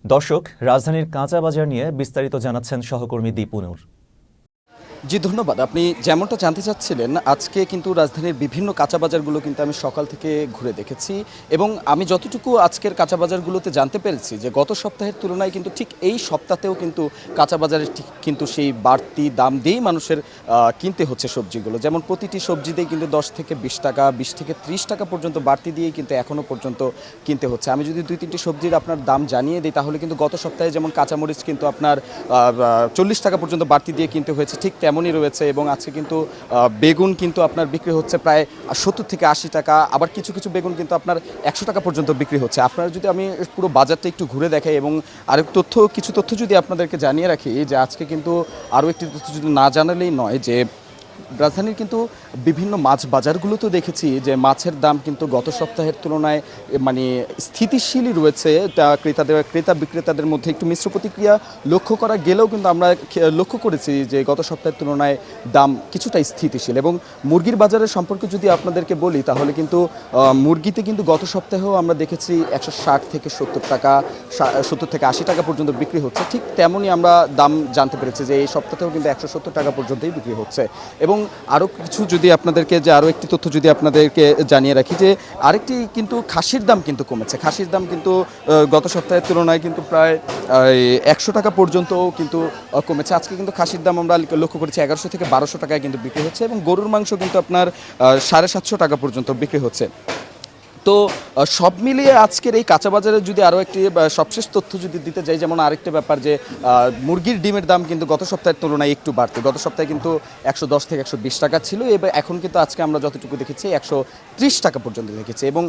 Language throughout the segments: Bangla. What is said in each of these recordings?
দর্শক, রাজধানীর কাঁচা বাজার নিয়ে বিস্তারিত জানাচ্ছেন সহকর্মী দীপুনুর। জি ধন্যবাদ। আপনি যেমনটা জানতে চাচ্ছিলেন, আজকে কিন্তু রাজধানীর বিভিন্ন কাঁচা বাজারগুলো কিন্তু আমি সকাল থেকে ঘুরে দেখেছি এবং আমি যতটুকু আজকের কাঁচা বাজারগুলোতে জানতে পেরেছি যে গত সপ্তাহের তুলনায় কিন্তু ঠিক এই সপ্তাহেও কিন্তু কাঁচা বাজারে কিন্তু সেই বাড়তি দাম দিয়েই মানুষের কিনতে হচ্ছে সবজিগুলো। যেমন প্রতিটি সবজিতেই কিন্তু 10 থেকে 20 টাকা, 20 থেকে 30 টাকা পর্যন্ত বাড়তি দিয়েই কিন্তু এখনও পর্যন্ত কিনতে হচ্ছে। আমি যদি 2-3টি সবজির আপনার দাম জানিয়ে দিই, তাহলে কিন্তু গত সপ্তাহে যেমন কাঁচামরিচ কিন্তু আপনার 40 টাকা পর্যন্ত বাড়তি দিয়ে কিনতে হয়েছে, ঠিক তেমনই রয়েছে। এবং আজকে কিন্তু বেগুন কিন্তু আপনার বিক্রি হচ্ছে প্রায় 70 থেকে 80 টাকা, আবার কিছু কিছু বেগুন কিন্তু আপনার 100 টাকা পর্যন্ত বিক্রি হচ্ছে। আপনারা যদি আমি পুরো বাজারটা একটু ঘুরে দেখাই এবং আরেক কিছু তথ্য যদি আপনাদেরকে জানিয়ে রাখি, যে আজকে কিন্তু আরও একটি তথ্য যদি না জানালেই নয়, যে রাজধানীর কিন্তু বিভিন্ন মাছ বাজারগুলোতেও দেখেছি যে মাছের দাম কিন্তু গত সপ্তাহের তুলনায় মানে স্থিতিশীলই রয়েছে। তা ক্রেতা বিক্রেতাদের মধ্যে একটু মিশ্র প্রতিক্রিয়া লক্ষ্য করা গেলেও কিন্তু আমরা লক্ষ্য করেছি যে গত সপ্তাহের তুলনায় দাম কিছুটা স্থিতিশীল। এবং মুরগির বাজারের সম্পর্কে যদি আপনাদেরকে বলি, তাহলে কিন্তু মুরগিতে কিন্তু গত সপ্তাহেও আমরা দেখেছি 160 থেকে 70 টাকা, 70 থেকে 80 টাকা পর্যন্ত বিক্রি হচ্ছে। ঠিক তেমনই আমরা দাম জানতে পেরেছি যে এই সপ্তাহেও কিন্তু 170 টাকা পর্যন্তই বিক্রি হচ্ছে। এবং আরও কিছু যদি আপনাদেরকে আরও একটি তথ্য যদি আপনাদেরকে জানিয়ে রাখি, যে আরেকটি কিন্তু খাসির দাম কিন্তু কমেছে। খাসির দাম কিন্তু গত সপ্তাহের তুলনায় কিন্তু প্রায় 100 টাকা পর্যন্তও কিন্তু কমেছে। আজকে কিন্তু খাসির দাম আমরা লক্ষ্য করেছি 1100 থেকে 1200 টাকায় কিন্তু বিক্রি হচ্ছে এবং গরুর মাংস কিন্তু আপনার 750 টাকা পর্যন্ত বিক্রি হচ্ছে। তো সব মিলিয়ে আজকের এই কাঁচা বাজারে যদি আরও একটি সবশেষ তথ্য যদি দিতে যাই, যেমন আরেকটি ব্যাপার যে মুরগির ডিমের দাম কিন্তু গত সপ্তাহের তুলনায় একটু বাড়তে। গত সপ্তাহে কিন্তু 110 থেকে 120 টাকা ছিল, এবার এখন কিন্তু আজকে আমরা যতটুকু দেখেছি 130 টাকা পর্যন্ত দেখেছি। এবং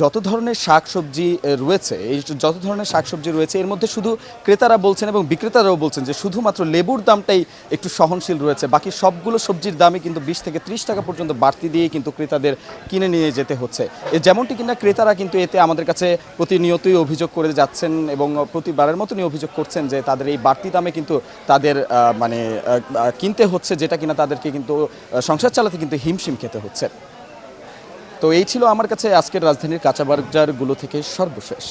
যত ধরনের শাকসবজি রয়েছে, এই যত ধরনের শাকসবজি রয়েছে, এর মধ্যে শুধু ক্রেতারা বলছেন এবং বিক্রেতারাও বলছেন যে শুধুমাত্র লেবুর দামটাই একটু সহনশীল রয়েছে, বাকি সবগুলো সবজির দামই কিন্তু 20 থেকে 30 টাকা পর্যন্ত বাড়তি দিয়েই কিন্তু ক্রেতাদের কিনে নিয়ে যেতে হচ্ছে। যেমনটি কিনা ক্রেতারা কিন্তু এতে আমাদের কাছে প্রতিনিয়তই অভিযোগ করে যাচ্ছেন এবং প্রতিবারের মতনই অভিযোগ করছেন যে তাদের এই বাড়তি দামে কিন্তু তাদের কিনতে হচ্ছে, যেটা কিনা তাদেরকে কিন্তু সংসার চালাতে কিন্তু হিমশিম খেতে হচ্ছে। তো এই ছিল আমার কাছে আজকের রাজধানীর কাঁচা বাজারগুলো থেকে সর্বশেষ।